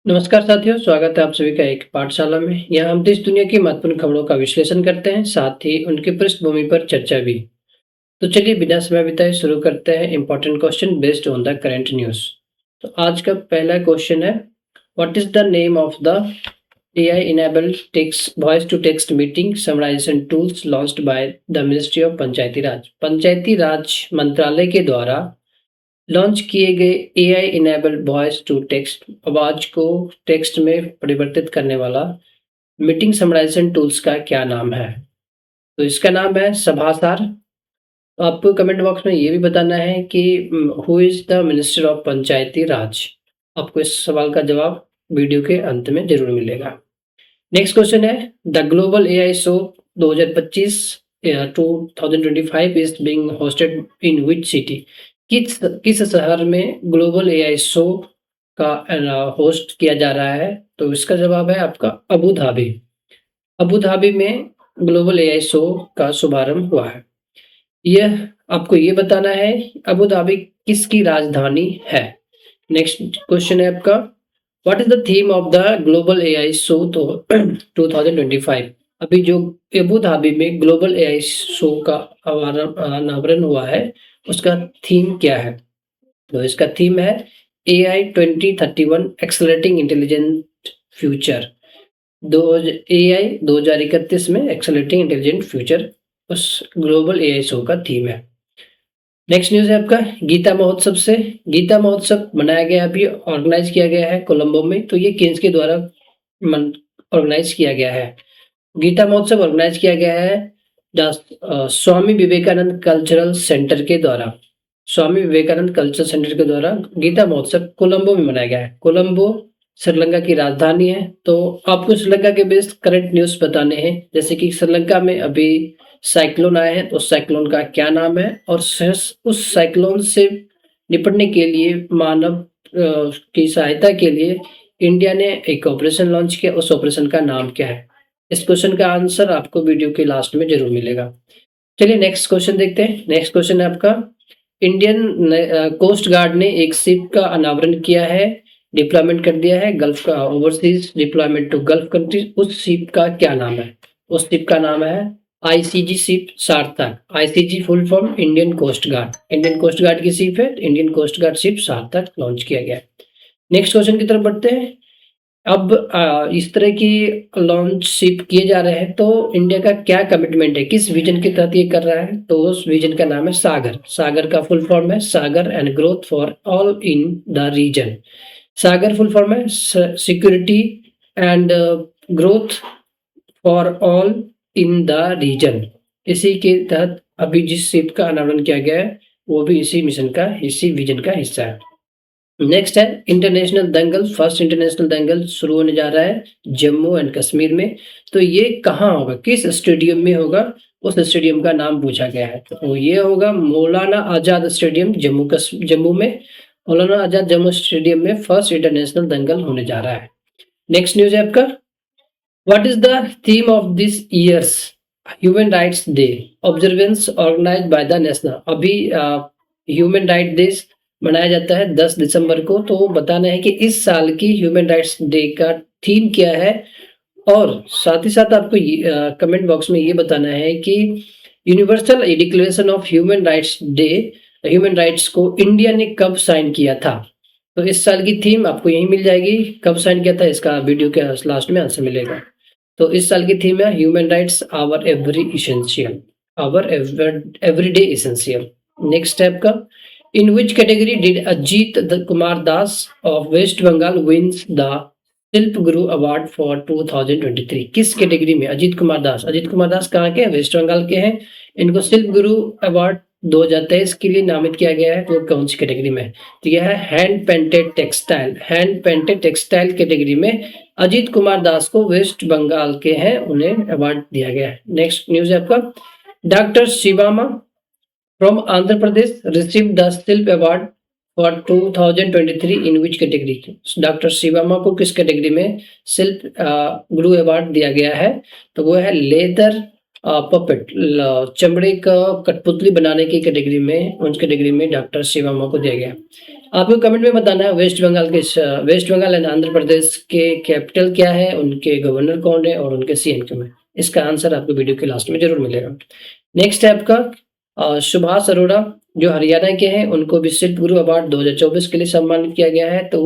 नमस्कार साथियों, स्वागत है आप सभी का एक पाठशाला में। यहाँ हम देश दुनिया की महत्वपूर्ण खबरों का विश्लेषण करते हैं, साथ ही उनकी पृष्ठभूमि पर चर्चा भी। तो चलिए बिना समय बिताए शुरू करते हैं important question based on the current news. तो आज का पहला क्वेश्चन है, what is the name of the AI enabled text voice to text meeting summarization tools launched by the ministry of Panchayati Raj. Panchayati Raj मंत्रालय के द्वारा लॉन्च किए गए AI enabled voice to text आवाज को टेक्स्ट में परिवर्तित करने वाला मीटिंग समराइजेशन टूल्स का क्या नाम है? तो इसका नाम है सभासार। तो आपको कमेंट बॉक्स में ये भी बताना है कि who is the minister of Panchayati Raj. आपको इस सवाल का जवाब वीडियो के अंत में जरूर मिलेगा। नेक्स्ट क्वेश्चन है, the global AI show 2025 2025 is being hosted in which city. किस शहर में ग्लोबल AI शो का होस्ट किया जा रहा है? तो इसका जवाब है आपका अबू धाबी। अबू धाबी में ग्लोबल AI शो का शुभारंभ हुआ है। यह आपको ये बताना है अबू धाबी किसकी राजधानी है। नेक्स्ट क्वेश्चन है आपका, what is the theme of the global AI show तो 2025। अभी जो अबू धाबी में ग्लोबल AI शो का अनावरण हुआ है उसका थीम क्या है? तो इसका थीम है AI 2031 एक्सेलरेटिंग इंटेलिजेंट फ्यूचर। दो AI 2031 में एक्सेलरेटिंग इंटेलिजेंट फ्यूचर उस ग्लोबल AI शो का थीम है। नेक्स्ट न्यूज़ है आपका गीता महोत्सव से। गीता महोत्सव मनाया गया, अभी ऑर्गेनाइज किया गया है कोलंबो में। तो ये किसके द्वारा ऑर्गेनाइज किया गया है? गीता महोत्सव ऑर्गेनाइज किया गया है स्वामी विवेकानंद कल्चरल सेंटर के द्वारा। स्वामी विवेकानंद कल्चरल सेंटर के द्वारा गीता महोत्सव कोलंबो में मनाया गया है। कोलंबो श्रीलंका की राजधानी है। तो आपको श्रीलंका के बेस्ड करंट न्यूज़ बताने हैं, जैसे कि श्रीलंका में अभी साइक्लोन आए हैं, तो साइक्लोन का क्या नाम है और उस साइक्लोन से निपटने के लिए मानव की सहायता के लिए इंडिया ने एक ऑपरेशन लॉन्च किया। उस ऑपरेशन का नाम क्या है? इस क्वेश्चन का आंसर आपको वीडियो के लास्ट में जरूर मिलेगा। चलिए नेक्स्ट क्वेश्चन देखते हैं। नेक्स्ट क्वेश्चन है आपका, इंडियन कोस्ट गार्ड ने एक शिप का अनावरण किया है, डिप्लॉयमेंट कर दिया है गल्फ का, overseas deployment to gulf countries. उस शिप का क्या नाम है? उस शिप का नाम है ICG ship Sarthak. ICG full form Indian coast guard. Indian coast guard की शिप है, Indian coast guard ship Sarthak launch किया गया है। नेक्स्ट क्वेश्चन की तरफ बढ़ते हैं। अब इस तरह की लॉन्च शिप किए जा रहे हैं, तो इंडिया का क्या कमिटमेंट है, किस विजन के तहत ये कर रहा है? तो उस विजन का नाम है सागर। सागर का फुल फॉर्म है SAGAR and growth for all in the region. SAGAR full form है security and growth for all in the region. इसी के तहत अभी जिस शिप का अनावरण किया गया है वो भी इसी मिशन का, इसी विजन का हिस्सा है। नेक्स्ट है इंटरनेशनल दंगल। फर्स्ट इंटरनेशनल दंगल शुरू होने जा रहा है जम्मू एंड कश्मीर में। तो ये कहाँ होगा, किस स्टेडियम में होगा? उस स्टेडियम का नाम पूछा गया है। तो ये होगा मौलाना आजाद स्टेडियम जम्मू में। मौलाना आजाद जम्मू स्टेडियम में फर्स्ट इंटरनेशनल दंगल होने जा रहा है। नेक्स्ट न्यूज है आपका, what is the theme of this year's human rights day observance organised by the national. अभी ह्यूमन राइट डे मनाया जाता है 10 दिसंबर को। तो बताना है कि इस साल की ह्यूमन राइट्स डे का थीम क्या है, और साथ ही साथ आपको कमेंट बॉक्स में ये बताना है कि universal declaration of human rights day, human rights को इंडिया ने कब साइन किया था। तो इस साल की थीम आपको यही मिल जाएगी, कब साइन किया था इसका वीडियो के लास्ट में आंसर मिलेगा। तो इस साल की थीम है human rights our every essential, our everyday essential. Next step का, in which category did Ajit Kumar Das of West Bengal wins the शिल्प गुरु अवार्ड फॉर 2023? किस कैटेगरी में अजीत कुमार दास कहाँ के हैं? वेस्ट बंगाल के हैं। इनको शिल्प गुरु अवार्ड 2023 के लिए नामित किया गया है। तो कौन सी कैटेगरी में? तो यह है हैंड पेंटेड टेक्सटाइल कैटेगरी में अजीत कुमार दास को वेस्ट बंगाल के हैं, उन्हें अवार्ड दिया गया है। नेक्स्ट न्यूज है आपका, doctor शिवामा from Andhra Pradesh received the Silp Award for 2023 in which category? Doctor शिवामा को किस कैटेगरी में शिल्प गुरु अवार्ड दिया गया है? तो वो है लेदर पपेट चमड़े का कठपुतली बनाने की कैटेगरी में, उस कैटेगरी में डॉक्टर शिवम्मा को दिया गया। आपको कमेंट में बताना है वेस्ट बंगाल एंड आंध्र प्रदेश के कैपिटल क्या है, उनके गवर्नर कौन है और उनके सीएम कौन है। इसका आंसर आपको वीडियो के लास्ट में जरूर मिलेगा। नेक्स्ट है आपका सुभाष अरोड़ा जो हरियाणा के हैं, उनको भी शिल्प गुरु अवार्ड 2024 के लिए सम्मानित किया गया है। तो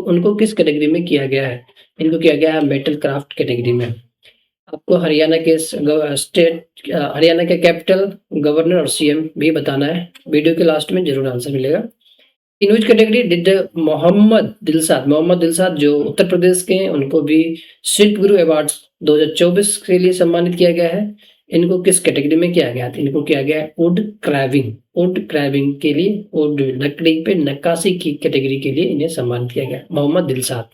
उनको किस कैटेगरी में किया गया है? इनको किया गया है मेटल क्राफ्ट कैटेगरी में। आपको हरियाणा के कैपिटल, गवर्नर और सीएम भी बताना है। वीडियो के लास्ट में जरूर आंसर मिलेगा। In which category did Mohammad Dilshad जो उत्तर प्रदेश के हैं, उनको भी शिल्प गुरु अवार्ड 2024 के लिए सम्मानित किया गया है। इनको किस कैटेगरी में किया गया? इनको किया गया है वुड क्राइविंग के लिए, वुड लकड़ी पे नक्काशी की कैटेगरी के लिए इन्हें सम्मानित किया गया। मोहम्मद दिलसाद,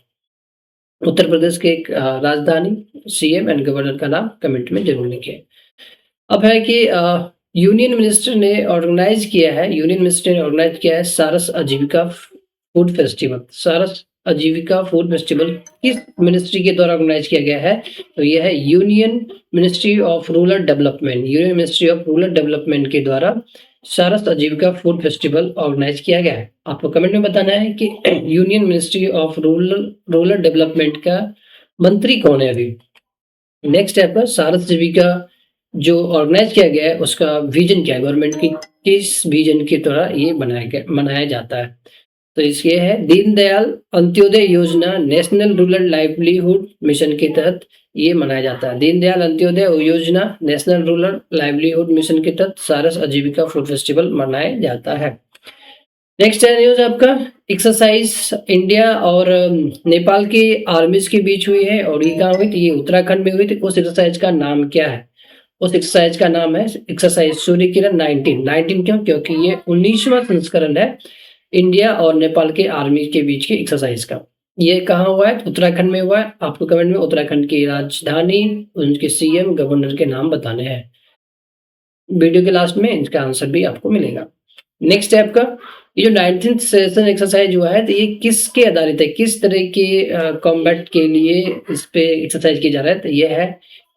उत्तर प्रदेश के एक राजधानी, सीएम एंड गवर्नर का नाम कमेंट में जरूर लिखिए। अब है कि यूनियन मिनिस्टर ने ऑर्गेनाइज किया है सारस आजीविका फूड फेस्टिवल किस मिनिस्ट्री के द्वारा ऑर्गेनाइज किया गया है? तो यह है union ministry of rural development के द्वारा सारस आजीविका फूड फेस्टिवल ऑर्गेनाइज किया गया है। आपको कमेंट में बताना है कि union ministry of rural development का मंत्री कौन है अभी। नेक्स्ट है पर सारस आजीविका जो ऑर्गेनाइज किया गया है उसका विजन क्या है, गवर्नमेंट की किस विजन के द्वारा ये मनाया जाता है? तो इसके है दीनदयाल अंत्योदय योजना नेशनल रूरल लाइवलीहुड मिशन के तहत ये मनाया जाता है। दीनदयाल अंत्योदय योजना नेशनल रूरल लाइवलीहुड मिशन के तहत सारस आजीविका फूड फेस्टिवल मनाया जाता है। नेक्स्ट है न्यूज आपका एक्सरसाइज इंडिया और नेपाल की आर्मीज के बीच हुई है और ये कहाँ हुई थी? ये उत्तराखंड में हुई थी। उस एक्सरसाइज का नाम क्या है? उस एक्सरसाइज का नाम है एक्सरसाइज सूर्य किरण 19 क्यों? क्योंकि ये 19वां संस्करण है इंडिया और नेपाल के आर्मी के बीच की एक्सरसाइज का। ये कहाँ हुआ है? उत्तराखंड में हुआ है। आपको कमेंट में उत्तराखंड की राजधानी, उनके सीएम, गवर्नर के नाम बताने हैं। वीडियो के लास्ट में इसका आंसर भी आपको मिलेगा। नेक्स्ट है आपका ये जो 19th सेशन एक्सरसाइज हुआ है, तो ये किसके आधारित है, किस तरह के कॉम्बैट के लिए इस पे एक्सरसाइज की जा रहा है? तो ये है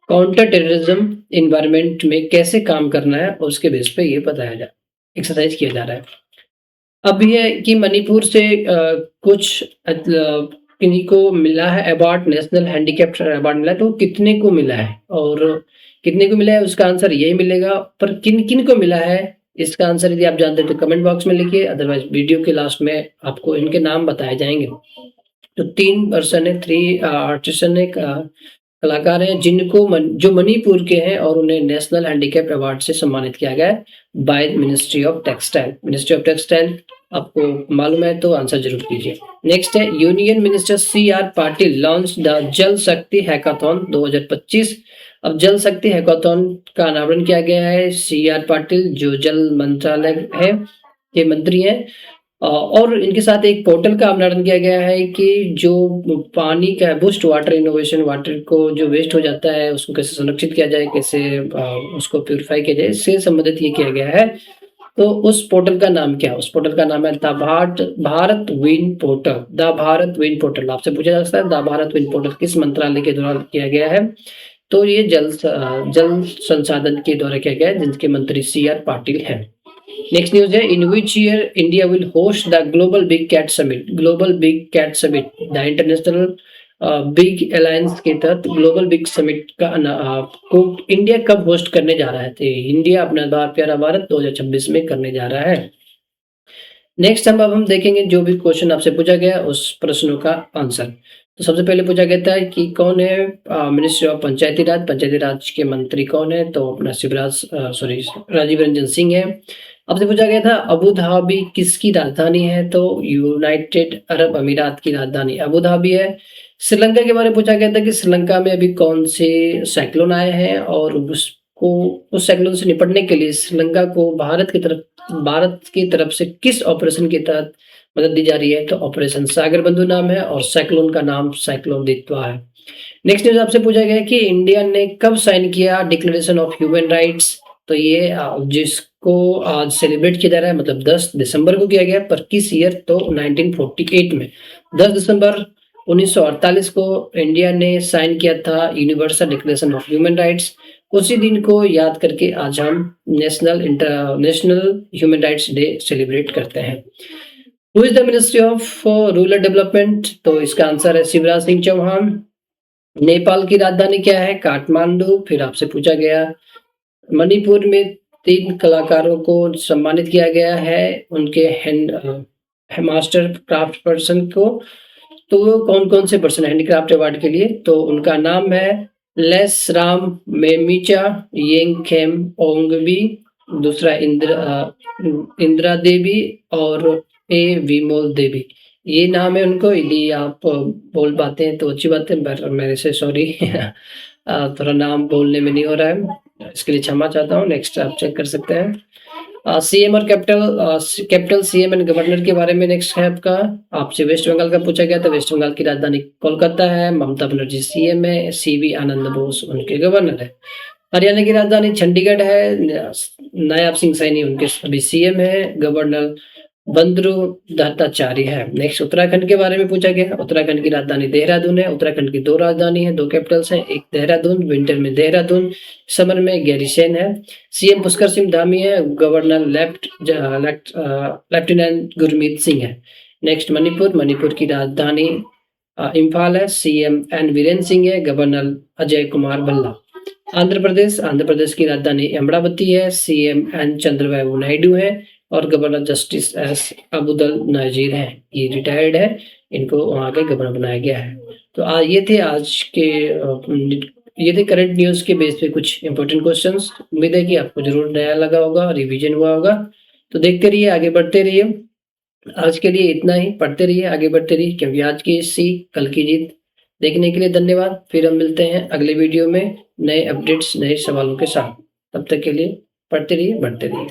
काउंटर टेररिज्म इन्वायरमेंट में कैसे काम करना है उसके बेस पे ये बताया एक्सरसाइज किया जा रहा है। अब ये कि मणिपुर से कुछ किन्हीं को मिला है अवार्ड, नेशनल हैंडीकैप्ड अवार्ड मिला है, तो कितने को मिला है और कितने को मिला है उसका आंसर यही मिलेगा। पर किन किन को मिला है इसका आंसर यदि आप जानते हैं तो कमेंट बॉक्स में लिखिए, अदरवाइज वीडियो के लास्ट में आपको इनके नाम बताए जाएंगे। तो 3 पर्सन है, 3 आर्टिस्ट है, कलाकार हैं जिनको जो मणिपुर के हैं और उन्हें नेशनल हैंडीकैप्ड अवार्ड से सम्मानित किया गया है बाय मिनिस्ट्री ऑफ टेक्सटाइल। आपको मालूम है तो आंसर जरूर कीजिए। नेक्स्ट है union minister CR Patil launch the जल शक्ति हैकाथॉन 2025। अब जल शक्ति हैकाथॉन का अनावरण किया गया है। CR पाटिल जो जल मंत्रालय है के मंत्री हैं और इनके साथ एक पोर्टल का अनावरण किया गया है कि जो पानी का बूस्ट वाटर इनोवेशन, वाटर को जो वेस्ट हो जाता है उसको कैसे संरक्षित किया जाए, कैसे उसको प्यूरिफाई किया जाए, इससे संबंधित ये किया गया है। तो उस पोर्टल का नाम क्या है? उस पोर्टल का नाम है द भारत विन पोर्टल। आपसे पूछा जा सकता है द भारत विन पोर्टल किस मंत्रालय के द्वारा किया गया है? तो ये जल संसाधन के द्वारा किया गया है, जिनके मंत्री CR पाटिल है। नेक्स्ट न्यूज है in which year India will host the global big cat summit. The international big alliance के तहत ग्लोबल बिग समिट का को इंडिया कब होस्ट करने जा रहा है? तो इंडिया अपना प्यारा भारत 2026 में करने जा रहा है। नेक्स्ट हम देखेंगे जो भी क्वेश्चन आपसे पूछा गया उस प्रश्नों का आंसर। तो सबसे पहले पूछा गया था कि कौन है मिनिस्ट्री ऑफ पंचायती राज के मंत्री कौन है? तो अपना राजीव रंजन सिंह है। आपसे पूछा गया था अबू धाबी किसकी राजधानी है? तो यूनाइटेड अरब अमीरात की राजधानी अबू धाबी है। श्रीलंका के बारे में पूछा गया था कि श्रीलंका में अभी कौन से साइक्लोन आए हैं और उस साइक्लोन से निपटने के लिए श्रीलंका को भारत की तरफ से किस ऑपरेशन के तहत मदद दी जा रही है? तो ऑपरेशन सागर बंधु नाम है और साइक्लोन का नाम साइक्लोन दित्वा है। नेक्स्ट न्यूज आपसे पूछा गया कि इंडिया ने कब साइन किया डिक्लेरेशन ऑफ ह्यूमन राइट्स? तो ये जिसको आज सेलिब्रेट किया जा रहा है, मतलब 10 दिसंबर को किया गया, पर किस ईयर? तो 1948 में 10 दिसंबर 1948 को इंडिया ने साइन किया था universal declaration of human rights. उसी दिन को याद करके आज हम national human rights day celebrate करते हैं। Who is the ministry of rural development? तो इसका आंसर है शिवराज सिंह चौहान। नेपाल की राजधानी क्या है? काठमांडू। फिर आपसे पूछा गया मणिपुर में 3 कलाकारों को सम्मानित किया गया है उनके मास्टर क्राफ्ट पर्सन को। तो वो कौन-कौन से पर्सन है हैंडीक्राफ्ट अवार्ड के लिए? तो उनका नाम है लेसराम मेमिचा येंगखेम ओंगबी, दूसरा इंदिरा देवी और ए विमोल देवी। ये नाम है उनको, यदि आप बोल पाते हैं तो अच्छी बात है, पर मेरे से सॉरी थोड़ा नाम बोलने में नहीं हो रहा है, इसके लिए क्षमा चाहता हूँ। नेक्स्ट आप चेक कर सकते हैं। सीएम और कैपिटल सीएम एंड गवर्नर के बारे में नेक्स्ट है आपका। आपसे वेस्ट बंगाल का पूछा गया था। वेस्ट बंगाल की राजधानी कोलकाता है। ममता बनर्जी सीएम है। सीवी आनंद बोस उनके गवर्नर है। हरियाणा की राजधानी चंडीगढ़ है। नायब सिंह सैनी उनके अभी सीएम है। गवर्नर बंदरू दत्ताचार्य है। नेक्स्ट उत्तराखंड के बारे में पूछा गया। उत्तराखंड की राजधानी देहरादून है। उत्तराखंड की 2 राजधानी है, 2 कैपिटल्स हैं, एक देहरादून, विंटर में देहरादून, समर में गैरीसैंण है। सीएम पुष्कर सिंह धामी है। गवर्नर लेफ्टिनेंट गुरमीत सिंह है। नेक्स्ट मणिपुर की राजधानी इम्फाल है। सीएम एन वीरेंद्र सिंह है। गवर्नर अजय कुमार भल्ला। आंध्र प्रदेश की राजधानी अमरावती है। सीएम एन चंद्रबाबू नायडू है और governor justice S Abdul Nazeer हैं। ये रिटायर्ड है, इनको वहाँ के गवर्नर बनाया गया है। तो ये थे आज के ये थे करंट न्यूज़ के बेस पे कुछ इंपॉर्टेंट क्वेश्चंस। उम्मीद है कि आपको ज़रूर नया लगा होगा, रिवीजन हुआ होगा। तो देखते रहिए, आगे बढ़ते रहिए। आज के लिए इतना ही, पढ़ते रहिए, आगे बढ़ते रहिए, क्योंकि आज की सीख कल की जीत। देखने के लिए धन्यवाद। फिर हम मिलते हैं अगले वीडियो में नए अपडेट्स, नए सवालों के साथ। तब तक के लिए पढ़ते रहिए, बढ़ते रहिए।